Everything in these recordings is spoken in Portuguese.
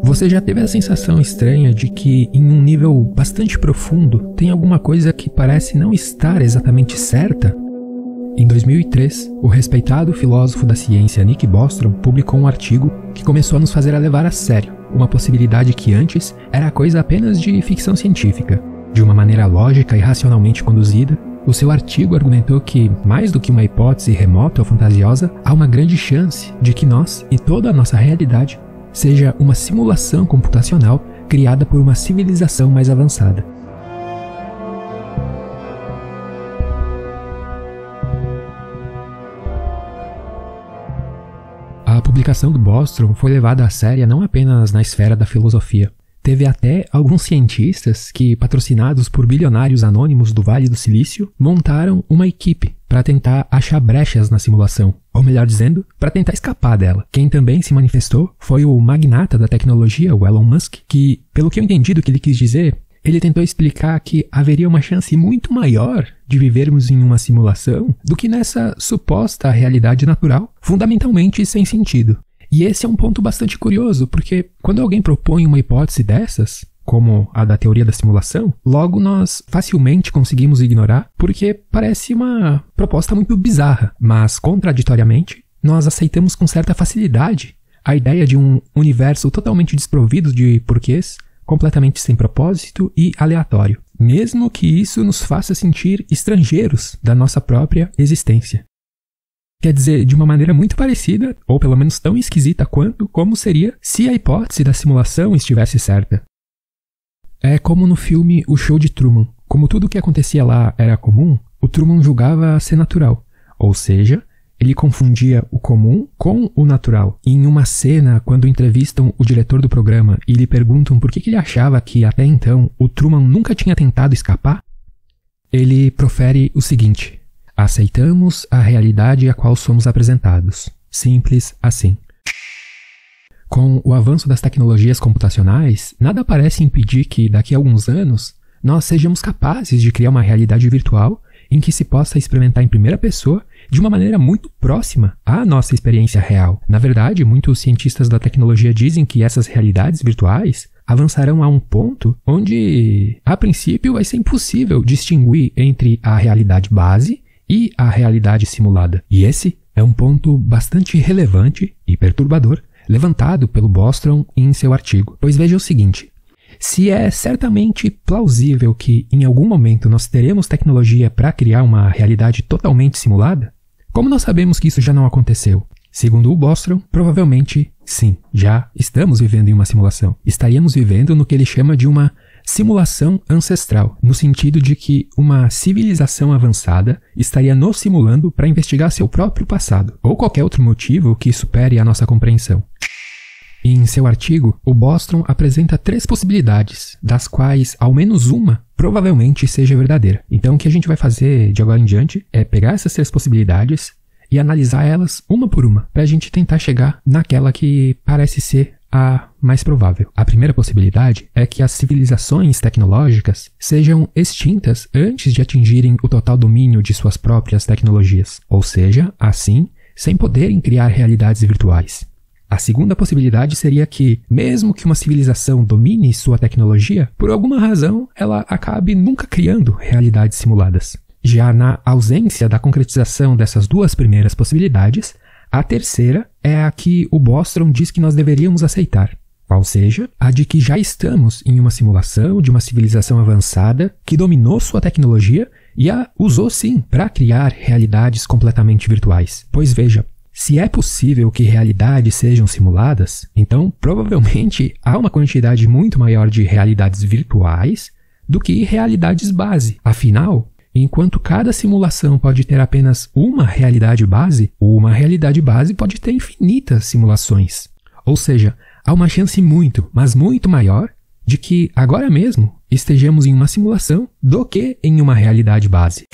Você já teve a sensação estranha de que, em um nível bastante profundo, tem alguma coisa que parece não estar exatamente certa? Em 2003, o respeitado filósofo da ciência Nick Bostrom publicou um artigo que começou a nos fazer a levar a sério uma possibilidade que antes era coisa apenas de ficção científica. De uma maneira lógica e racionalmente conduzida, o seu artigo argumentou que, mais do que uma hipótese remota ou fantasiosa, há uma grande chance de que nós e toda a nossa realidade seja uma simulação computacional criada por uma civilização mais avançada. A publicação do Bostrom foi levada a sério não apenas na esfera da filosofia. Teve até alguns cientistas que, patrocinados por bilionários anônimos do Vale do Silício, montaram uma equipe para tentar achar brechas na simulação, ou melhor dizendo, para tentar escapar dela. Quem também se manifestou foi o magnata da tecnologia, o Elon Musk, que, pelo que eu entendi do que ele quis dizer, ele tentou explicar que haveria uma chance muito maior de vivermos em uma simulação do que nessa suposta realidade natural, fundamentalmente sem sentido. E esse é um ponto bastante curioso, porque quando alguém propõe uma hipótese dessas, como a da teoria da simulação, logo nós facilmente conseguimos ignorar, porque parece uma proposta muito bizarra, mas contraditoriamente, nós aceitamos com certa facilidade a ideia de um universo totalmente desprovido de porquês, completamente sem propósito e aleatório, mesmo que isso nos faça sentir estrangeiros da nossa própria existência. Quer dizer, de uma maneira muito parecida, ou pelo menos tão esquisita quanto, como seria se a hipótese da simulação estivesse certa. É como no filme O Show de Truman. Como tudo o que acontecia lá era comum, o Truman julgava ser natural. Ou seja, ele confundia o comum com o natural. E em uma cena, quando entrevistam o diretor do programa e lhe perguntam por que ele achava que, até então, o Truman nunca tinha tentado escapar, ele profere o seguinte: aceitamos a realidade a qual somos apresentados. Simples assim. Com o avanço das tecnologias computacionais, nada parece impedir que, daqui a alguns anos, nós sejamos capazes de criar uma realidade virtual em que se possa experimentar em primeira pessoa de uma maneira muito próxima à nossa experiência real. Na verdade, muitos cientistas da tecnologia dizem que essas realidades virtuais avançarão a um ponto onde, a princípio, vai ser impossível distinguir entre a realidade base e a realidade simulada. E esse é um ponto bastante relevante e perturbador levantado pelo Bostrom em seu artigo. Pois veja o seguinte: se é certamente plausível que em algum momento nós teremos tecnologia para criar uma realidade totalmente simulada, como nós sabemos que isso já não aconteceu? Segundo o Bostrom, provavelmente sim, já estamos vivendo em uma simulação. Estaríamos vivendo no que ele chama de uma simulação ancestral, no sentido de que uma civilização avançada estaria nos simulando para investigar seu próprio passado, ou qualquer outro motivo que supere a nossa compreensão. Em seu artigo, o Bostrom apresenta 3 possibilidades, das quais ao menos uma provavelmente seja verdadeira. Então o que a gente vai fazer de agora em diante é pegar essas 3 possibilidades e analisar elas uma por uma, para a gente tentar chegar naquela que parece ser a mais provável. A primeira possibilidade é que as civilizações tecnológicas sejam extintas antes de atingirem o total domínio de suas próprias tecnologias, ou seja, assim, sem poderem criar realidades virtuais. A segunda possibilidade seria que, mesmo que uma civilização domine sua tecnologia, por alguma razão ela acabe nunca criando realidades simuladas. Já na ausência da concretização dessas 2 primeiras possibilidades, a terceira é a que o Bostrom diz que nós deveríamos aceitar, qual seja, a de que já estamos em uma simulação de uma civilização avançada que dominou sua tecnologia e a usou sim para criar realidades completamente virtuais. Pois veja, se é possível que realidades sejam simuladas, então provavelmente há uma quantidade muito maior de realidades virtuais do que realidades base. Afinal, enquanto cada simulação pode ter apenas uma realidade base pode ter infinitas simulações. Ou seja, há uma chance muito, mas muito maior de que agora mesmo estejamos em uma simulação do que em uma realidade base.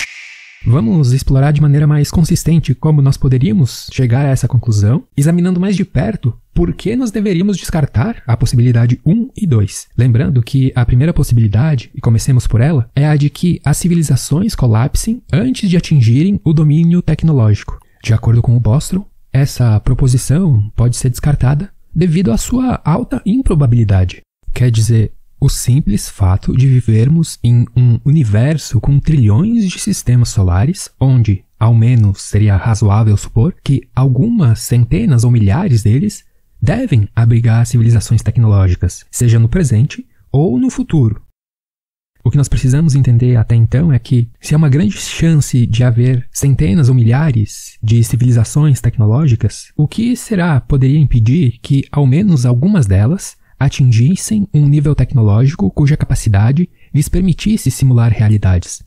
Vamos explorar de maneira mais consistente como nós poderíamos chegar a essa conclusão, examinando mais de perto por que nós deveríamos descartar a possibilidade 1 e 2. Lembrando que a primeira possibilidade, e comecemos por ela, é a de que as civilizações colapsem antes de atingirem o domínio tecnológico. De acordo com o Bostrom, essa proposição pode ser descartada devido à sua alta improbabilidade. Quer dizer, o simples fato de vivermos em um universo com trilhões de sistemas solares, onde, ao menos, seria razoável supor que algumas centenas ou milhares deles devem abrigar civilizações tecnológicas, seja no presente ou no futuro. O que nós precisamos entender até então é que, se há uma grande chance de haver centenas ou milhares de civilizações tecnológicas, o que poderia impedir que, ao menos algumas delas, atingissem um nível tecnológico cuja capacidade lhes permitisse simular realidades?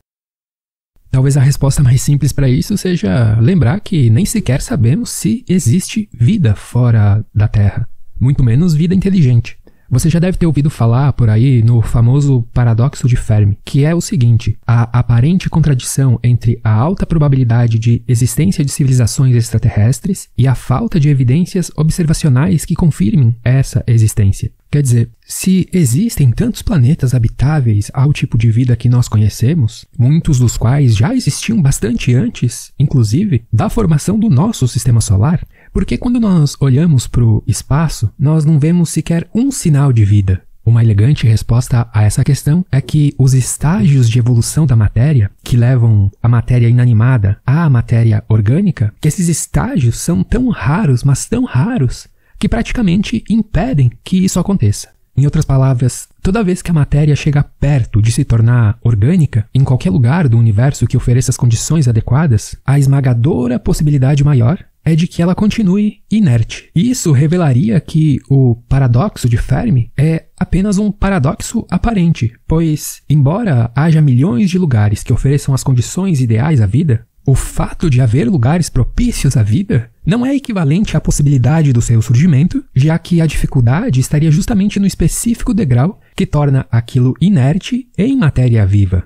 Talvez a resposta mais simples para isso seja lembrar que nem sequer sabemos se existe vida fora da Terra, muito menos vida inteligente. Você já deve ter ouvido falar por aí no famoso paradoxo de Fermi, que é o seguinte: a aparente contradição entre a alta probabilidade de existência de civilizações extraterrestres e a falta de evidências observacionais que confirmem essa existência. Quer dizer, se existem tantos planetas habitáveis ao tipo de vida que nós conhecemos, muitos dos quais já existiam bastante antes, inclusive, da formação do nosso sistema solar, porque quando nós olhamos para o espaço, nós não vemos sequer um sinal de vida? Uma elegante resposta a essa questão é que os estágios de evolução da matéria, que levam a matéria inanimada à matéria orgânica, que esses estágios são tão raros, mas tão raros, que praticamente impedem que isso aconteça. Em outras palavras, toda vez que a matéria chega perto de se tornar orgânica, em qualquer lugar do universo que ofereça as condições adequadas, a esmagadora possibilidade maior é de que ela continue inerte. Isso revelaria que o paradoxo de Fermi é apenas um paradoxo aparente, pois, embora haja milhões de lugares que ofereçam as condições ideais à vida, o fato de haver lugares propícios à vida não é equivalente à possibilidade do seu surgimento, já que a dificuldade estaria justamente no específico degrau que torna aquilo inerte em matéria viva.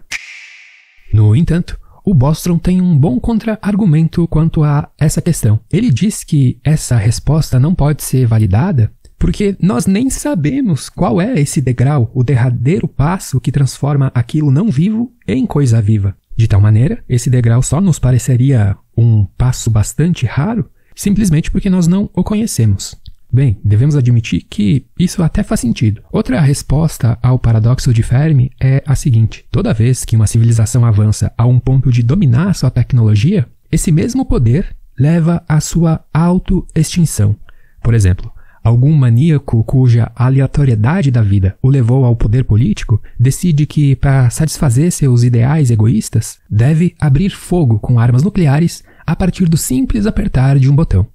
No entanto, o Bostrom tem um bom contra-argumento quanto a essa questão. Ele diz que essa resposta não pode ser validada porque nós nem sabemos qual é esse degrau, o derradeiro passo que transforma aquilo não vivo em coisa viva. De tal maneira, esse degrau só nos pareceria um passo bastante raro, simplesmente porque nós não o conhecemos. Bem, devemos admitir que isso até faz sentido. Outra resposta ao paradoxo de Fermi é a seguinte: toda vez que uma civilização avança a um ponto de dominar sua tecnologia, esse mesmo poder leva à sua autoextinção. Por exemplo, algum maníaco cuja aleatoriedade da vida o levou ao poder político decide que, para satisfazer seus ideais egoístas, deve abrir fogo com armas nucleares a partir do simples apertar de um botão.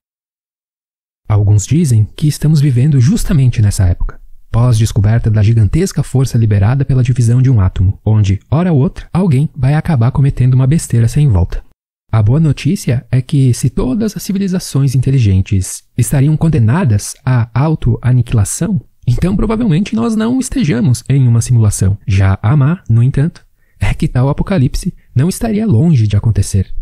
Alguns dizem que estamos vivendo justamente nessa época, pós-descoberta da gigantesca força liberada pela divisão de um átomo, onde, hora ou outra, alguém vai acabar cometendo uma besteira sem volta. A boa notícia é que, se todas as civilizações inteligentes estariam condenadas à auto-aniquilação, então provavelmente nós não estejamos em uma simulação. Já a má, no entanto, é que tal apocalipse não estaria longe de acontecer.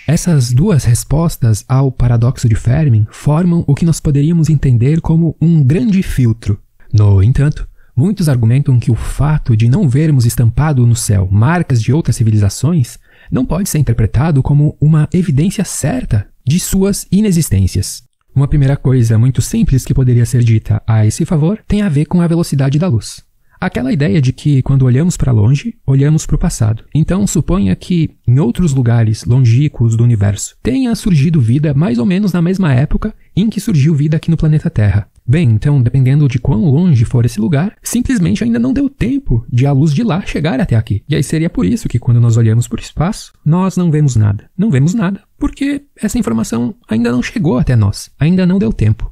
Essas duas respostas ao paradoxo de Fermi formam o que nós poderíamos entender como um grande filtro. No entanto, muitos argumentam que o fato de não vermos estampado no céu marcas de outras civilizações não pode ser interpretado como uma evidência certa de suas inexistências. Uma primeira coisa muito simples que poderia ser dita a esse favor tem a ver com a velocidade da luz. Aquela ideia de que, quando olhamos para longe, olhamos para o passado. Então, suponha que, em outros lugares longínquos do universo, tenha surgido vida mais ou menos na mesma época em que surgiu vida aqui no planeta Terra. Bem, então, dependendo de quão longe for esse lugar, simplesmente ainda não deu tempo de a luz de lá chegar até aqui. E aí seria por isso que, quando nós olhamos para o espaço, nós não vemos nada. Não vemos nada porque essa informação ainda não chegou até nós, ainda não deu tempo.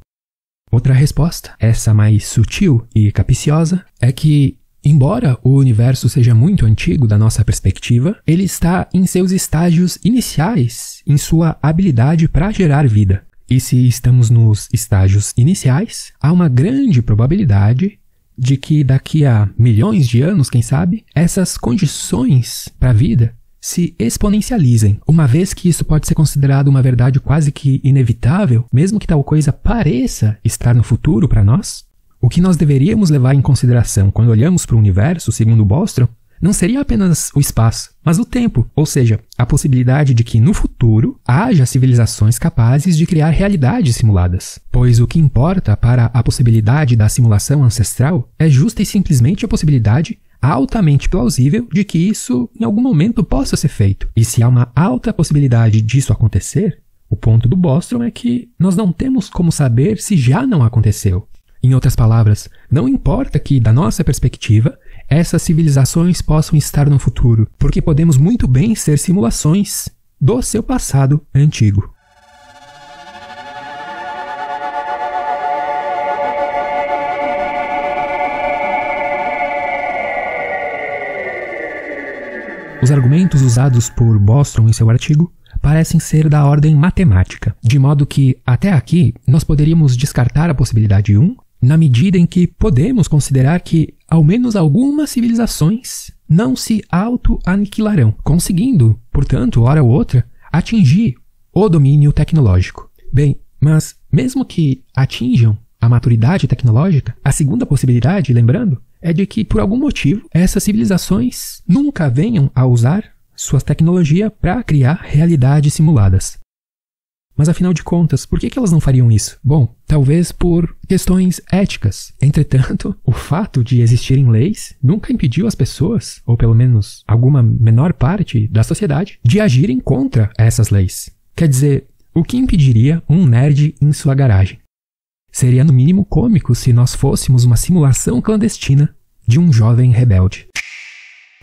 Outra resposta, essa mais sutil e capciosa, é que, embora o universo seja muito antigo da nossa perspectiva, ele está em seus estágios iniciais, em sua habilidade para gerar vida. E se estamos nos estágios iniciais, há uma grande probabilidade de que daqui a milhões de anos, quem sabe, essas condições para a vida se exponencializem, uma vez que isso pode ser considerado uma verdade quase que inevitável, mesmo que tal coisa pareça estar no futuro para nós. O que nós deveríamos levar em consideração quando olhamos para o universo, segundo Bostrom, não seria apenas o espaço, mas o tempo, ou seja, a possibilidade de que no futuro haja civilizações capazes de criar realidades simuladas. Pois o que importa para a possibilidade da simulação ancestral é justa e simplesmente a possibilidade altamente plausível de que isso em algum momento possa ser feito. E se há uma alta possibilidade disso acontecer, o ponto do Bostrom é que nós não temos como saber se já não aconteceu. Em outras palavras, não importa que, da nossa perspectiva, essas civilizações possam estar no futuro, porque podemos muito bem ser simulações do seu passado antigo. Os argumentos usados por Bostrom em seu artigo parecem ser da ordem matemática, de modo que, até aqui, nós poderíamos descartar a possibilidade 1, na medida em que podemos considerar que, ao menos algumas civilizações não se auto-aniquilarão, conseguindo, portanto, hora ou outra, atingir o domínio tecnológico. Bem, mas mesmo que atinjam a maturidade tecnológica, a segunda possibilidade, lembrando, é de que, por algum motivo, essas civilizações nunca venham a usar sua tecnologia para criar realidades simuladas. Mas afinal de contas, por que elas não fariam isso? Bom, talvez por questões éticas. Entretanto, o fato de existirem leis nunca impediu as pessoas, ou pelo menos alguma menor parte da sociedade, de agirem contra essas leis. Quer dizer, o que impediria um nerd em sua garagem? Seria no mínimo cômico se nós fôssemos uma simulação clandestina de um jovem rebelde.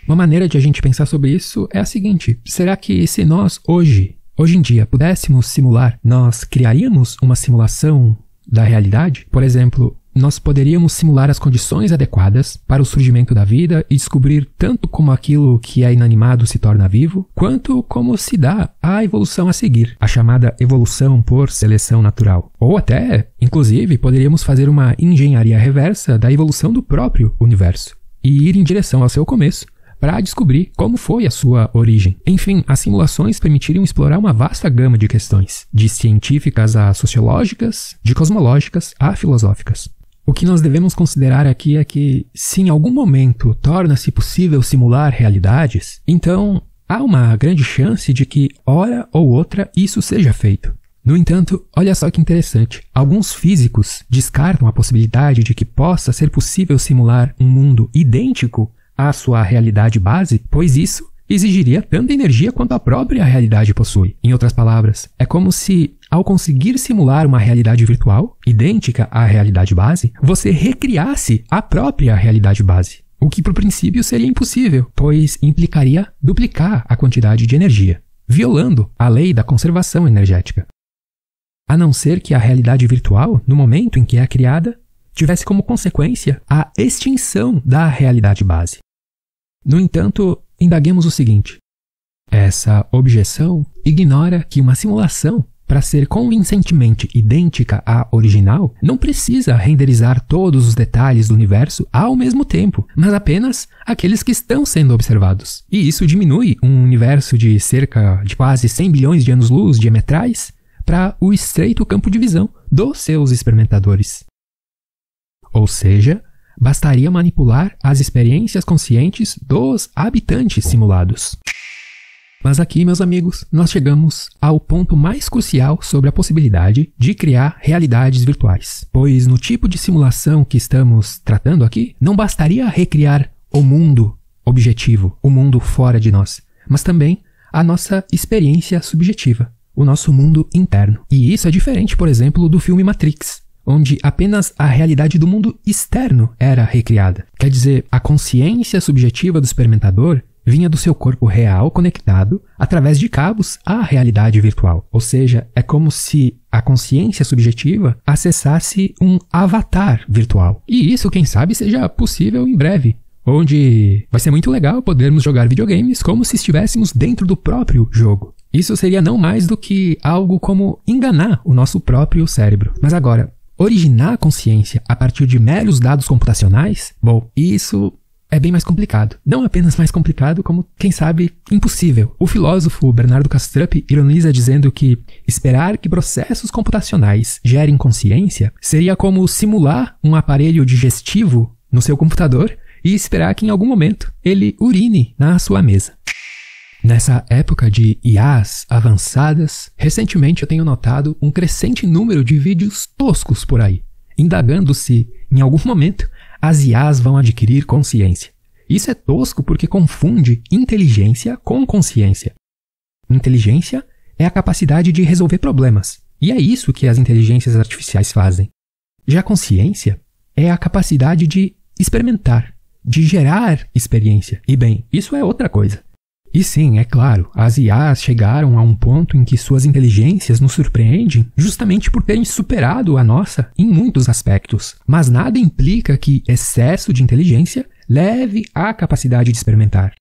Uma maneira de a gente pensar sobre isso é a seguinte: será que se nós hoje em dia pudéssemos simular, nós criaríamos uma simulação da realidade? Por exemplo, nós poderíamos simular as condições adequadas para o surgimento da vida e descobrir tanto como aquilo que é inanimado se torna vivo, quanto como se dá a evolução a seguir, a chamada evolução por seleção natural. Ou até, inclusive, poderíamos fazer uma engenharia reversa da evolução do próprio universo e ir em direção ao seu começo, para descobrir como foi a sua origem. Enfim, as simulações permitiriam explorar uma vasta gama de questões, de científicas a sociológicas, de cosmológicas a filosóficas. O que nós devemos considerar aqui é que, se em algum momento torna-se possível simular realidades, então há uma grande chance de que, hora ou outra, isso seja feito. No entanto, olha só que interessante. Alguns físicos descartam a possibilidade de que possa ser possível simular um mundo idêntico à sua realidade base, pois isso exigiria tanta energia quanto a própria realidade possui. Em outras palavras, é como se, ao conseguir simular uma realidade virtual, idêntica à realidade base, você recriasse a própria realidade base. O que, por princípio, seria impossível, pois implicaria duplicar a quantidade de energia, violando a lei da conservação energética. A não ser que a realidade virtual, no momento em que é criada, tivesse como consequência a extinção da realidade base. No entanto, indaguemos o seguinte: essa objeção ignora que uma simulação, para ser convincentemente idêntica à original, não precisa renderizar todos os detalhes do universo ao mesmo tempo, mas apenas aqueles que estão sendo observados. E isso diminui um universo de cerca de quase 100 bilhões de anos-luz diametrais para o estreito campo de visão dos seus experimentadores. Ou seja, bastaria manipular as experiências conscientes dos habitantes simulados. Mas aqui, meus amigos, nós chegamos ao ponto mais crucial sobre a possibilidade de criar realidades virtuais. Pois no tipo de simulação que estamos tratando aqui, não bastaria recriar o mundo objetivo, o mundo fora de nós, mas também a nossa experiência subjetiva, o nosso mundo interno. E isso é diferente, por exemplo, do filme Matrix, onde apenas a realidade do mundo externo era recriada. Quer dizer, a consciência subjetiva do experimentador vinha do seu corpo real conectado através de cabos à realidade virtual. Ou seja, é como se a consciência subjetiva acessasse um avatar virtual. E isso, quem sabe, seja possível em breve, onde vai ser muito legal podermos jogar videogames como se estivéssemos dentro do próprio jogo. Isso seria não mais do que algo como enganar o nosso próprio cérebro. Mas agora, originar a consciência a partir de meros dados computacionais? Bom, isso é bem mais complicado. Não apenas mais complicado, como, quem sabe, impossível. O filósofo Bernardo Kastrup ironiza dizendo que esperar que processos computacionais gerem consciência seria como simular um aparelho digestivo no seu computador e esperar que em algum momento ele urine na sua mesa. Nessa época de IAs avançadas, recentemente eu tenho notado um crescente número de vídeos toscos por aí, indagando se, em algum momento, as IAs vão adquirir consciência. Isso é tosco porque confunde inteligência com consciência. Inteligência é a capacidade de resolver problemas, e é isso que as inteligências artificiais fazem. Já consciência é a capacidade de experimentar, de gerar experiência. E bem, isso é outra coisa. E sim, é claro, as IAs chegaram a um ponto em que suas inteligências nos surpreendem justamente por terem superado a nossa em muitos aspectos. Mas nada implica que excesso de inteligência leve à capacidade de experimentar.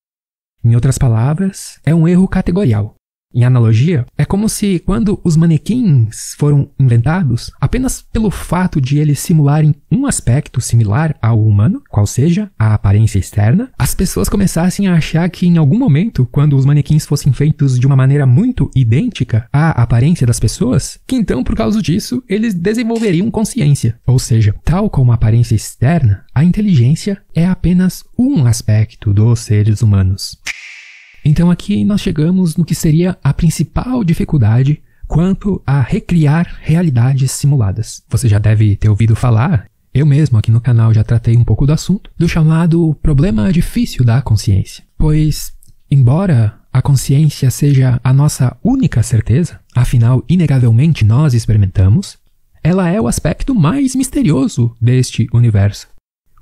Em outras palavras, é um erro categorial. Em analogia, é como se quando os manequins foram inventados, apenas pelo fato de eles simularem um aspecto similar ao humano, qual seja a aparência externa, as pessoas começassem a achar que em algum momento, quando os manequins fossem feitos de uma maneira muito idêntica à aparência das pessoas, que então, por causa disso, eles desenvolveriam consciência. Ou seja, tal como a aparência externa, a inteligência é apenas um aspecto dos seres humanos. Então aqui nós chegamos no que seria a principal dificuldade quanto a recriar realidades simuladas. Você já deve ter ouvido falar, eu mesmo aqui no canal já tratei um pouco do assunto, do chamado problema difícil da consciência. Pois, embora a consciência seja a nossa única certeza, afinal, inegavelmente nós experimentamos, ela é o aspecto mais misterioso deste universo.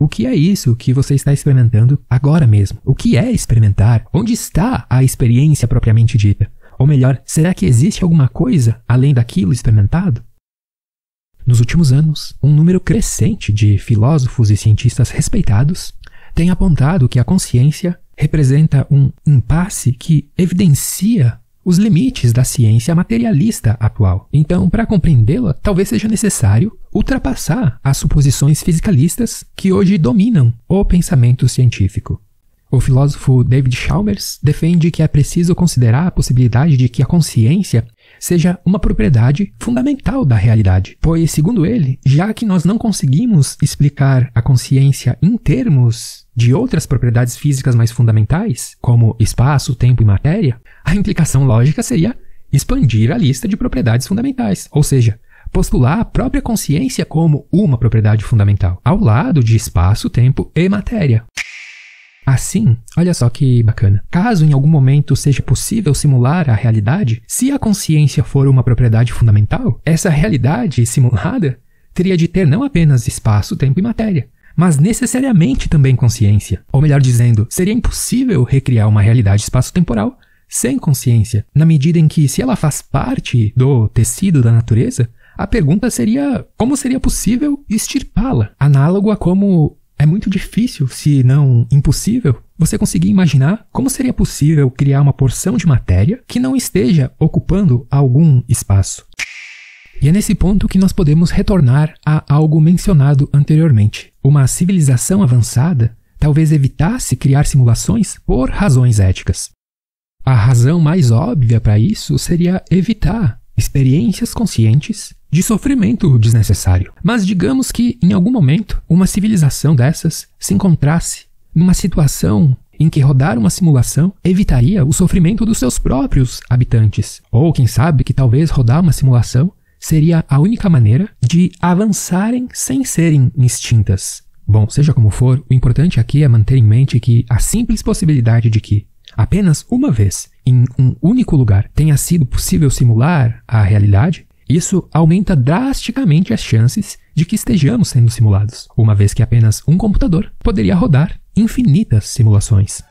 O que é isso que você está experimentando agora mesmo? O que é experimentar? Onde está a experiência propriamente dita? Ou melhor, será que existe alguma coisa além daquilo experimentado? Nos últimos anos, um número crescente de filósofos e cientistas respeitados tem apontado que a consciência representa um impasse que evidencia os limites da ciência materialista atual. Então, para compreendê-la, talvez seja necessário ultrapassar as suposições fisicalistas que hoje dominam o pensamento científico. O filósofo David Chalmers defende que é preciso considerar a possibilidade de que a consciência seja uma propriedade fundamental da realidade, pois, segundo ele, já que nós não conseguimos explicar a consciência em termos de outras propriedades físicas mais fundamentais, como espaço, tempo e matéria, a implicação lógica seria expandir a lista de propriedades fundamentais, ou seja, postular a própria consciência como uma propriedade fundamental, ao lado de espaço, tempo e matéria. Assim, olha só que bacana. Caso em algum momento seja possível simular a realidade, se a consciência for uma propriedade fundamental, essa realidade simulada teria de ter não apenas espaço, tempo e matéria, mas necessariamente também consciência. Ou melhor dizendo, seria impossível recriar uma realidade espaço-temporal sem consciência, na medida em que, se ela faz parte do tecido da natureza, a pergunta seria como seria possível extirpá-la, análogo a como é muito difícil, se não impossível, você conseguir imaginar como seria possível criar uma porção de matéria que não esteja ocupando algum espaço. E é nesse ponto que nós podemos retornar a algo mencionado anteriormente. Uma civilização avançada talvez evitasse criar simulações por razões éticas. A razão mais óbvia para isso seria evitar experiências conscientes de sofrimento desnecessário. Mas digamos que, em algum momento, uma civilização dessas se encontrasse numa situação em que rodar uma simulação evitaria o sofrimento dos seus próprios habitantes. Ou, quem sabe, que talvez rodar uma simulação seria a única maneira de avançarem sem serem extintas. Bom, seja como for, o importante aqui é manter em mente que a simples possibilidade de que, apenas uma vez, em um único lugar, tenha sido possível simular a realidade, isso aumenta drasticamente as chances de que estejamos sendo simulados, uma vez que apenas um computador poderia rodar infinitas simulações.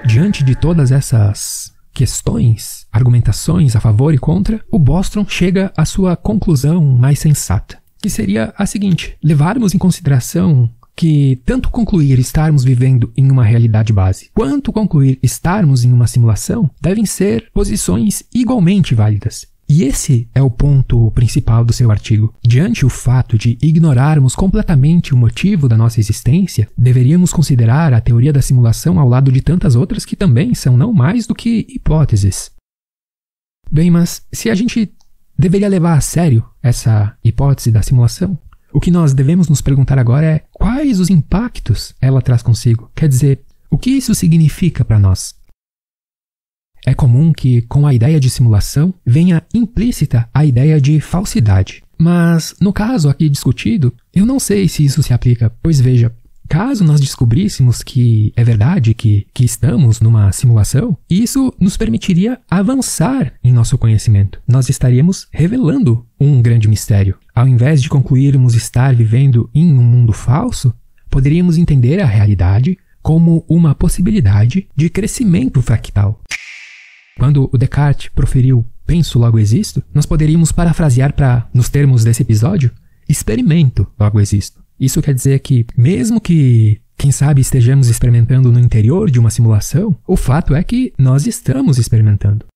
Diante de todas essas questões, argumentações a favor e contra, o Bostrom chega à sua conclusão mais sensata, que seria a seguinte: levarmos em consideração que tanto concluir estarmos vivendo em uma realidade base, quanto concluir estarmos em uma simulação, devem ser posições igualmente válidas. E esse é o ponto principal do seu artigo. Diante o fato de ignorarmos completamente o motivo da nossa existência, deveríamos considerar a teoria da simulação ao lado de tantas outras que também são não mais do que hipóteses. Bem, mas se a gente deveria levar a sério essa hipótese da simulação, o que nós devemos nos perguntar agora é quais os impactos ela traz consigo. Quer dizer, o que isso significa para nós? É comum que, com a ideia de simulação, venha implícita a ideia de falsidade. Mas, no caso aqui discutido, eu não sei se isso se aplica, pois veja, caso nós descobríssemos que é verdade que estamos numa simulação, isso nos permitiria avançar em nosso conhecimento. Nós estaríamos revelando um grande mistério. Ao invés de concluirmos estar vivendo em um mundo falso, poderíamos entender a realidade como uma possibilidade de crescimento fractal. Quando o Descartes proferiu "penso, logo existo", nós poderíamos parafrasear para, nos termos desse episódio, experimento, logo existo. Isso quer dizer que, mesmo que, quem sabe, estejamos experimentando no interior de uma simulação, o fato é que nós estamos experimentando.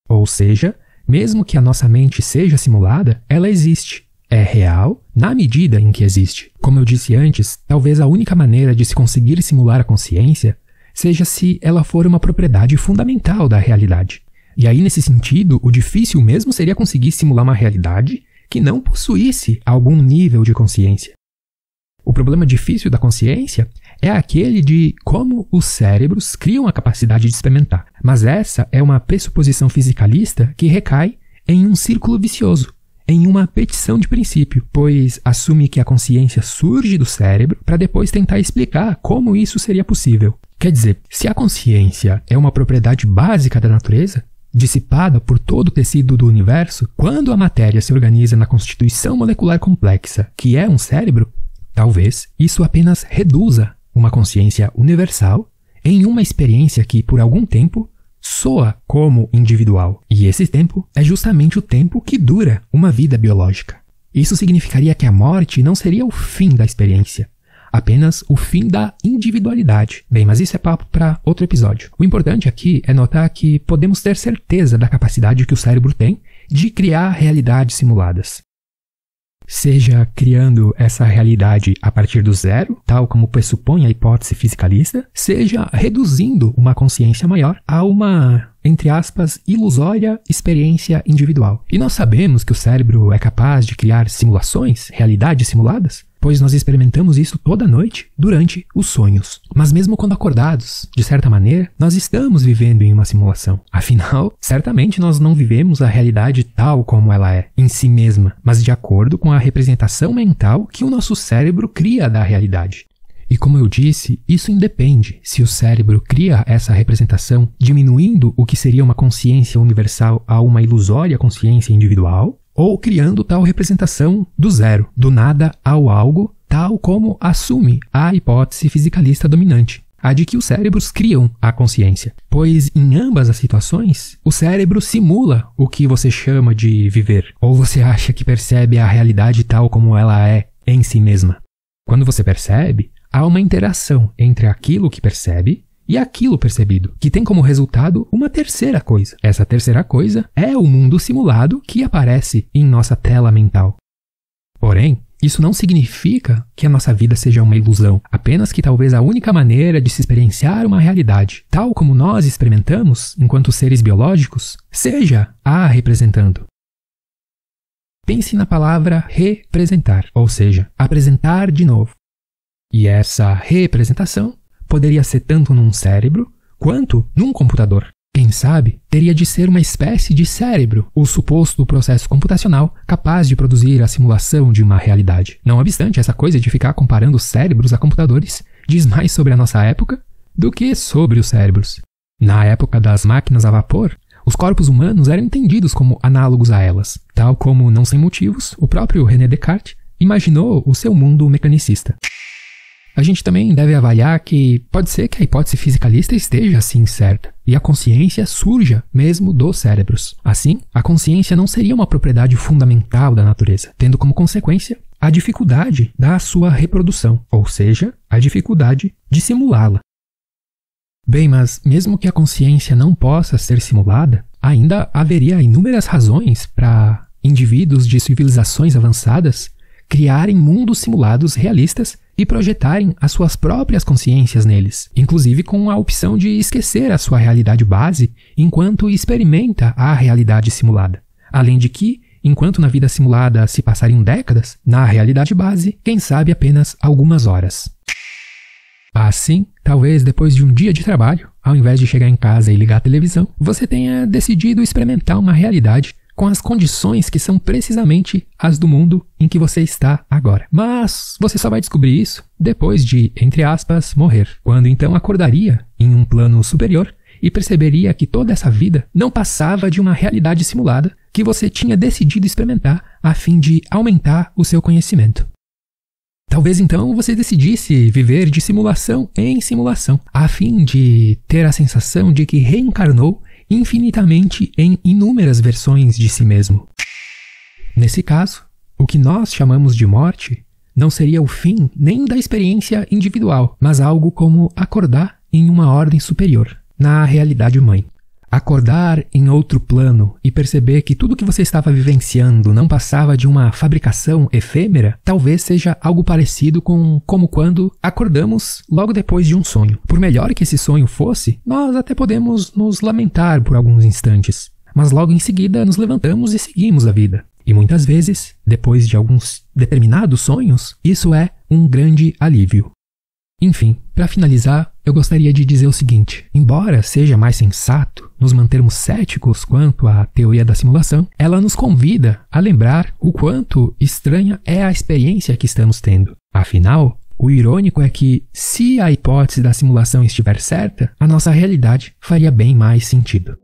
Ou seja, mesmo que a nossa mente seja simulada, ela existe. É real na medida em que existe. Como eu disse antes, talvez a única maneira de se conseguir simular a consciência seja se ela for uma propriedade fundamental da realidade. E aí, nesse sentido, o difícil mesmo seria conseguir simular uma realidade que não possuísse algum nível de consciência. O problema difícil da consciência é aquele de como os cérebros criam a capacidade de experimentar. Mas essa é uma pressuposição fisicalista que recai em um círculo vicioso, em uma petição de princípio, pois assume que a consciência surge do cérebro para depois tentar explicar como isso seria possível. Quer dizer, se a consciência é uma propriedade básica da natureza, dissipada por todo o tecido do universo, quando a matéria se organiza na constituição molecular complexa, que é um cérebro, talvez isso apenas reduza uma consciência universal em uma experiência que, por algum tempo, soa como individual. E esse tempo é justamente o tempo que dura uma vida biológica. Isso significaria que a morte não seria o fim da experiência, apenas o fim da individualidade. Bem, mas isso é papo para outro episódio. O importante aqui é notar que podemos ter certeza da capacidade que o cérebro tem de criar realidades simuladas. Seja criando essa realidade a partir do zero, tal como pressupõe a hipótese fisicalista, seja reduzindo uma consciência maior a uma, entre aspas, ilusória experiência individual. E nós sabemos que o cérebro é capaz de criar simulações, realidades simuladas, pois nós experimentamos isso toda noite durante os sonhos. Mas mesmo quando acordados, de certa maneira, nós estamos vivendo em uma simulação. Afinal, certamente nós não vivemos a realidade tal como ela é, em si mesma, mas de acordo com a representação mental que o nosso cérebro cria da realidade. E como eu disse, isso independe se o cérebro cria essa representação diminuindo o que seria uma consciência universal a uma ilusória consciência individual, ou criando tal representação do zero, do nada ao algo, tal como assume a hipótese fisicalista dominante, a de que os cérebros criam a consciência. Pois em ambas as situações, o cérebro simula o que você chama de viver, ou você acha que percebe a realidade tal como ela é em si mesma. Quando você percebe, há uma interação entre aquilo que percebe e aquilo percebido, que tem como resultado uma terceira coisa. Essa terceira coisa é o mundo simulado que aparece em nossa tela mental. Porém, isso não significa que a nossa vida seja uma ilusão, apenas que talvez a única maneira de se experienciar uma realidade, tal como nós experimentamos enquanto seres biológicos, seja a representando. Pense na palavra representar, ou seja, apresentar de novo. E essa representação poderia ser tanto num cérebro quanto num computador. Quem sabe, teria de ser uma espécie de cérebro, o suposto processo computacional capaz de produzir a simulação de uma realidade. Não obstante, essa coisa de ficar comparando cérebros a computadores diz mais sobre a nossa época do que sobre os cérebros. Na época das máquinas a vapor, os corpos humanos eram entendidos como análogos a elas, tal como, não sem motivos, o próprio René Descartes imaginou o seu mundo mecanicista. A gente também deve avaliar que pode ser que a hipótese fisicalista esteja assim certa, e a consciência surja mesmo dos cérebros. Assim, a consciência não seria uma propriedade fundamental da natureza, tendo como consequência a dificuldade da sua reprodução, ou seja, a dificuldade de simulá-la. Bem, mas mesmo que a consciência não possa ser simulada, ainda haveria inúmeras razões para indivíduos de civilizações avançadas criarem mundos simulados realistas e projetarem as suas próprias consciências neles, inclusive com a opção de esquecer a sua realidade base enquanto experimenta a realidade simulada. Além de que, enquanto na vida simulada se passariam décadas, na realidade base, quem sabe apenas algumas horas. Assim, talvez depois de um dia de trabalho, ao invés de chegar em casa e ligar a televisão, você tenha decidido experimentar uma realidade com as condições que são precisamente as do mundo em que você está agora. Mas você só vai descobrir isso depois de, entre aspas, morrer, quando então acordaria em um plano superior e perceberia que toda essa vida não passava de uma realidade simulada que você tinha decidido experimentar a fim de aumentar o seu conhecimento. Talvez então você decidisse viver de simulação em simulação, a fim de ter a sensação de que reencarnou infinitamente em inúmeras versões de si mesmo. Nesse caso, o que nós chamamos de morte não seria o fim nem da experiência individual, mas algo como acordar em uma ordem superior, na realidade mãe. Acordar em outro plano e perceber que tudo que você estava vivenciando não passava de uma fabricação efêmera, talvez seja algo parecido com como quando acordamos logo depois de um sonho. Por melhor que esse sonho fosse, nós até podemos nos lamentar por alguns instantes, mas logo em seguida nos levantamos e seguimos a vida. E muitas vezes, depois de alguns determinados sonhos, isso é um grande alívio. Enfim, para finalizar, eu gostaria de dizer o seguinte: embora seja mais sensato nos mantermos céticos quanto à teoria da simulação, ela nos convida a lembrar o quanto estranha é a experiência que estamos tendo. Afinal, o irônico é que, se a hipótese da simulação estiver certa, a nossa realidade faria bem mais sentido.